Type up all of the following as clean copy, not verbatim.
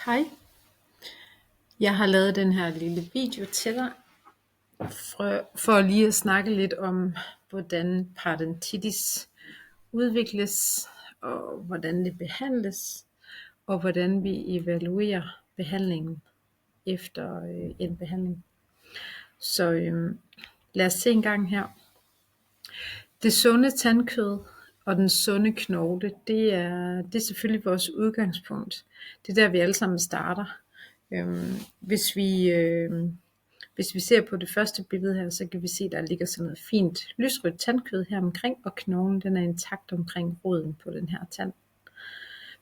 Hej, jeg har lavet den her lille video til dig, for lige at snakke lidt om, hvordan parodontitis udvikles, og hvordan det behandles, og hvordan vi evaluerer behandlingen efter en behandling. Så lad os se en gang her. Det sunde tandkød og den sunde knogle, det er selvfølgelig vores udgangspunkt. Det er der, vi alle sammen starter. Hvis vi ser på det første billede her, så kan vi se, at der ligger sådan noget fint lysrødt tandkød her omkring, og knoglen den er intakt omkring roden på den her tand.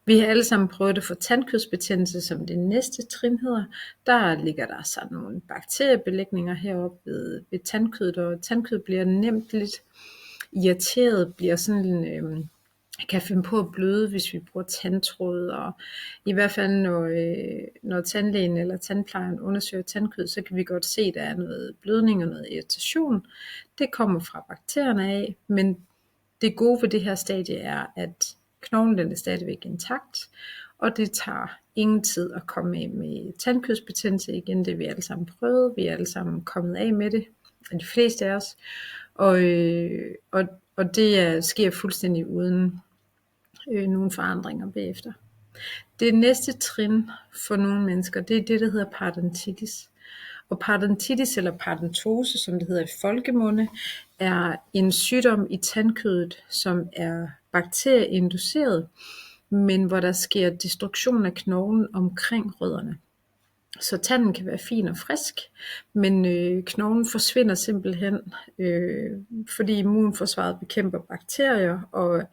Vi har alle sammen prøvet at få tandkødsbetændelse, som det næste trin hedder. Der ligger der sådan nogle bakteriebelægninger heroppe ved tandkødet, og tandkødet bliver nemt lidt irriteret, bliver sådan kan finde på at bløde, hvis vi bruger tandtråd, og i hvert fald når tandlægen eller tandplejeren undersøger tandkød, så kan vi godt se, at der er noget blødning og noget irritation. Det kommer fra bakterierne af, men det gode ved det her stadie er, at knoglen den er stadigvæk intakt, og det tager ingen tid at komme af med tandkødsbetændelse igen. Det er vi alle sammen prøvet, vi er alle sammen kommet af med det, de fleste af os, og det sker fuldstændig uden nogle forandringer bagefter. Det næste trin for nogle mennesker, det er det, der hedder parodontitis. Og parodontitis, eller parodontose, som det hedder i folkemunde, er en sygdom i tandkødet, som er bakterieinduceret, men hvor der sker destruktion af knoglen omkring rødderne. Så tanden kan være fin og frisk, men knoglen forsvinder simpelthen, fordi immunforsvaret bekæmper bakterier, og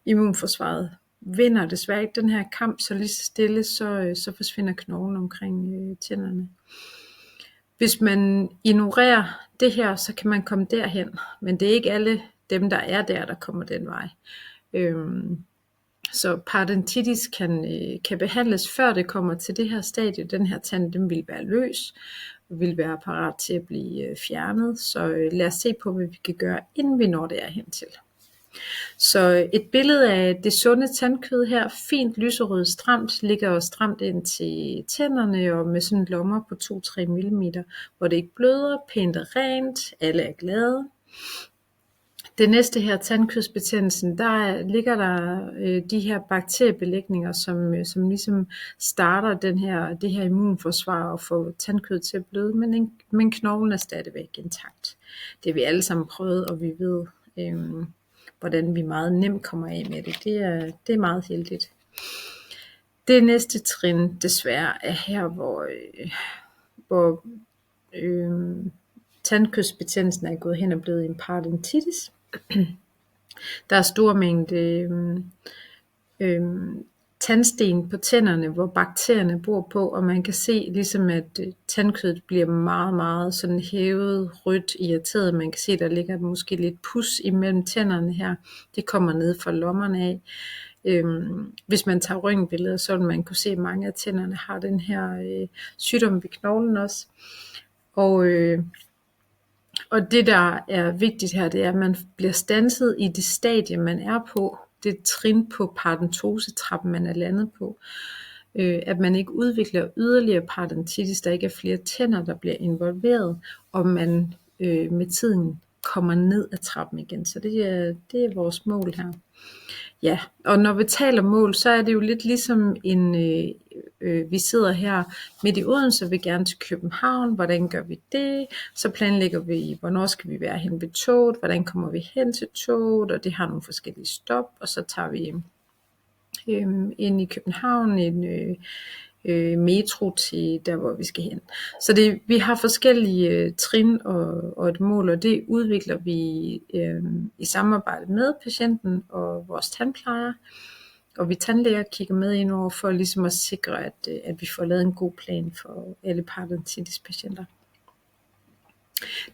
immunforsvaret vinder desværre ikke den her kamp, så lige så stille, så forsvinder knoglen omkring tænderne. Hvis man ignorerer det her, så kan man komme derhen, men det er ikke alle dem, der er der kommer den vej. Så parodontitis kan behandles, før det kommer til det her stadie. Den her tand, den vil være løs, og vil være parat til at blive fjernet. Så lad os se på, hvad vi kan gøre, inden vi når derhen til. Så et billede af det sunde tandkød her, fint lyserød stramt, ligger jo stramt ind til tænderne og med sådan lommer på 2-3 mm, hvor det ikke bløder, pænt og rent, alle er glade. Det næste her, tandkødsbetændelsen, der ligger der de her bakteriebelægninger, som ligesom starter det her immunforsvar og får tandkød til at bløde, men knoglen er stadigvæk intakt. Det har vi alle sammen prøvet, og vi ved, hvordan vi meget nemt kommer af med det. Det er meget heldigt. Det næste trin desværre er her, hvor tandkødsbetændelsen er gået hen og blevet en parodontitis. Der er stor mængde tandsten på tænderne, hvor bakterierne bor på, og man kan se ligesom at tandkødet bliver meget, meget sådan hævet, rødt, irriteret. Man kan se, der ligger måske lidt pus imellem tænderne her. Det kommer ned fra lommerne af. Hvis man tager røntgenbilleder, så vil man kunne se, at mange af tænderne har den her sygdom ved knoglen også. Og det, der er vigtigt her, det er, at man bliver standset i det stadie, man er på. Det trin på parodontosetrappen, man er landet på. At man ikke udvikler yderligere parodontitis, der ikke er flere tænder, der bliver involveret, og man med tiden kommer ned ad trappen igen. Så det er vores mål her. Ja, og når vi taler mål, så er det jo lidt ligesom vi sidder her midt i Odense og vil gerne til København. Hvordan gør vi det? Så planlægger vi, hvornår skal vi være hen ved toget? Hvordan kommer vi hen til toget? Og det har nogle forskellige stop, og så tager vi ind i København en metro til der, hvor vi skal hen. Så vi har forskellige trin og et mål, og det udvikler vi i samarbejde med patienten og vores tandplejer. Og vi tandlæger kigger med ind over for ligesom at sikre, at vi får lavet en god plan for alle parodontitis-patienter.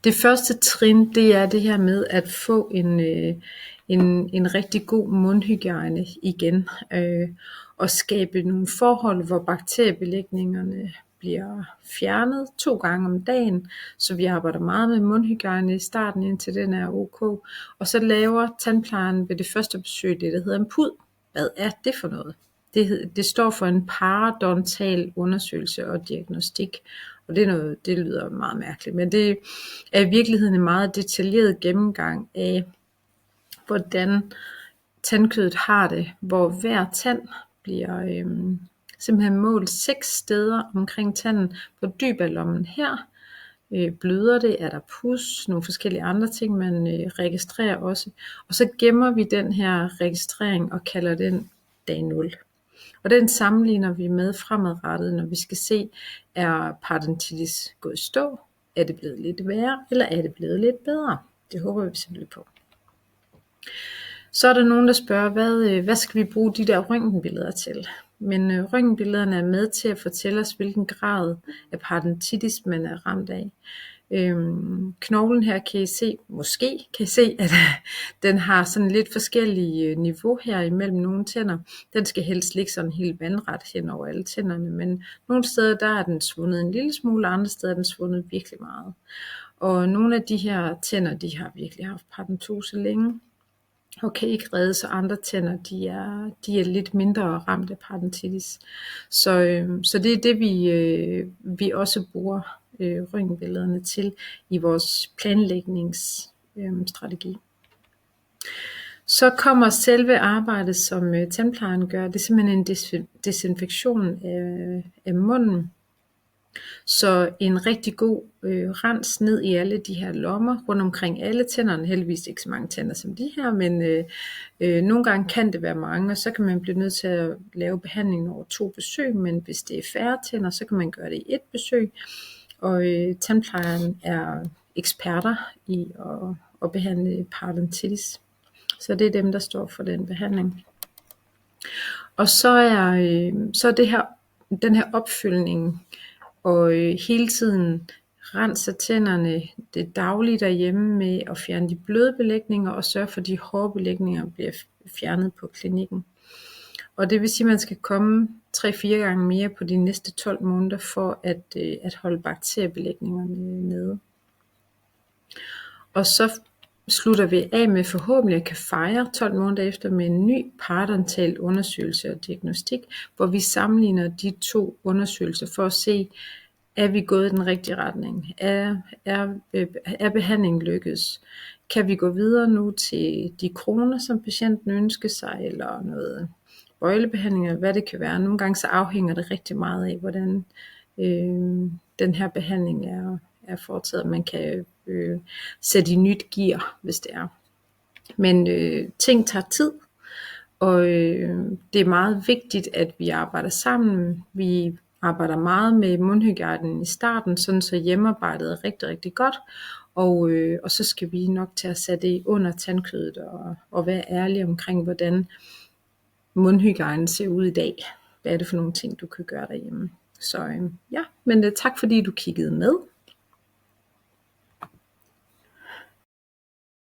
Det første trin, det er det her med at få en rigtig god mundhygiejne igen, og skabe nogle forhold, hvor bakteriebelægningerne bliver fjernet 2 gange om dagen, så vi arbejder meget med mundhygiejne i starten, indtil den er ok, og så laver tandplejeren ved det første besøg det, der hedder en pud. Hvad er det for noget? Det står for en parodontal undersøgelse og diagnostik, og det lyder meget mærkeligt, men det er i virkeligheden en meget detaljeret gennemgang af, hvordan tandkødet har det, hvor hver tand bliver simpelthen målt 6 steder omkring tanden. Hvor dyb er lommen her? Bløder det? Er der pus? Nogle forskellige andre ting, man registrerer også. Og så gemmer vi den her registrering og kalder den dag 0. Og den sammenligner vi med fremadrettet, når vi skal se, er parodontitis gået i stå? Er det blevet lidt værre? Eller er det blevet lidt bedre? Det håber vi simpelthen på. Så er der nogen, der spørger, hvad skal vi bruge de der røntgenbilleder til? Men røntgenbillederne er med til at fortælle os, hvilken grad af parodontitis man er ramt af. Knoglen her kan I se, at den har sådan lidt forskellige niveau her imellem nogle tænder. Den skal helst ligge sådan helt vandret hen over alle tænderne, men nogle steder der er den svundet en lille smule, andre steder er den svundet virkelig meget. Og nogle af de her tænder, de har virkelig haft parodontose længe, og kan ikke reddes, og andre tænder, de er lidt mindre ramt af parodontitis. Så det er det, vi også bruger røntgenbillederne til i vores planlægningsstrategi. Så kommer selve arbejdet, som tandplejeren gør. Det er simpelthen en desinfektion af munden. Så en rigtig god rens ned i alle de her lommer, rundt omkring alle tænderne. Heldigvis ikke så mange tænder som de her, men nogle gange kan det være mange, og så kan man blive nødt til at lave behandlingen over 2 besøg, men hvis det er færre tænder, så kan man gøre det i 1 besøg. Og tandplejeren er eksperter i at behandle parodontitis. Så det er dem, der står for den behandling. Og så er den her opfyldning, og hele tiden renser tænderne det daglige derhjemme med at fjerne de bløde belægninger og sørge for, at de hårde belægninger bliver fjernet på klinikken. Og det vil sige, at man skal komme 3-4 gange mere på de næste 12 måneder for at holde bakteriebelægningerne nede. Og så slutter vi af med forhåbentlig at kan fejre 12 måneder efter med en ny parodontal undersøgelse og diagnostik, hvor vi sammenligner de 2 undersøgelser for at se, er vi gået i den rigtige retning? Er behandlingen lykkedes? Kan vi gå videre nu til de kroner, som patienten ønsker sig, eller noget bøjlebehandling, eller hvad det kan være? Nogle gange så afhænger det rigtig meget af, hvordan den her behandling er foretaget. Man kan sætte i nyt gear, hvis det er. Men ting tager tid, og det er meget vigtigt, at vi arbejder sammen. Vi arbejder meget med mundhygiejnen i starten, sådan så hjemmearbejdet er rigtig, rigtig godt. Og så skal vi nok til at sætte det under tandkødet og være ærlige omkring, hvordan mundhygiejnen ser ud i dag. Hvad er det for nogle ting, du kan gøre derhjemme? Så men tak fordi du kiggede med.